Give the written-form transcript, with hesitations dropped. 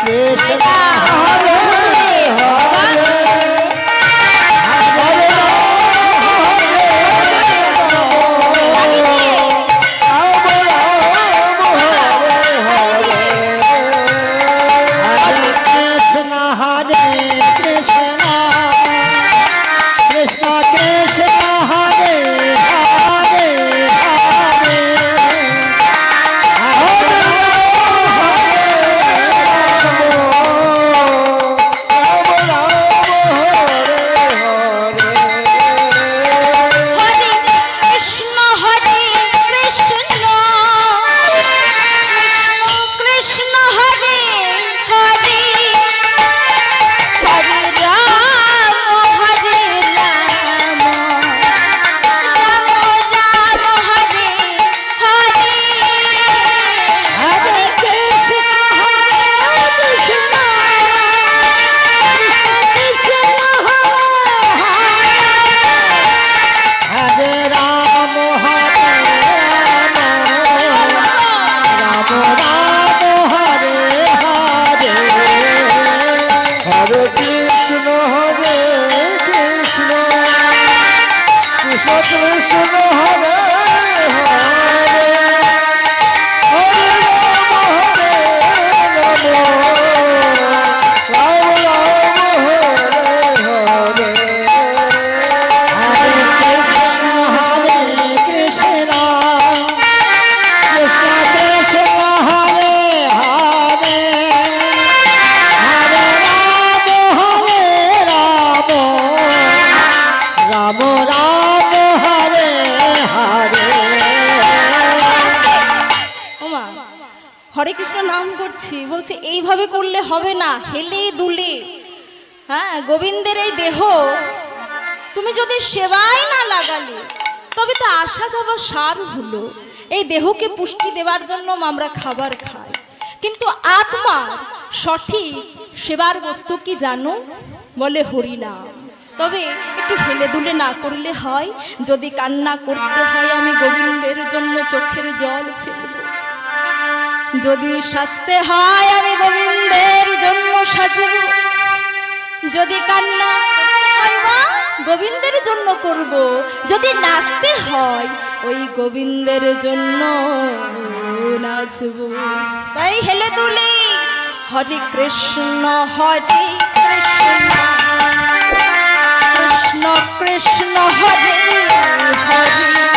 কৃষ্ণ হরে হরে হরে কৃষ্ণ নাম করছি, বলছে এইভাবে করলে হবে না, হেলে দুলে। হ্যাঁ, গোবিন্দের এই দেহ তুমি যদি সেবায় না লাগালে তবে তো আসা যাওয়া সার হলো। এই দেহকে পুষ্টি দেওয়ার জন্য আমরা খাবার খাই, কিন্তু আত্মার সঠিক সেবার বস্তু কি জানো? বলে হরিনাম। তবে একটু হেলে দুলে না করলে হয়। যদি কান্না করতে হয় আমি গোবিন্দের জন্য চোখের জল ফেলব, যদি সাজতে হয় আমি গোবিন্দের জন্য সাজব, যদি কান্না গোবিন্দের জন্য করব, যদি নাচতে হয় ওই গোবিন্দের জন্য নাচব। তাই হেলে দুলে হরে কৃষ্ণ হরে কৃষ্ণ কৃষ্ণ কৃষ্ণ হরে হরে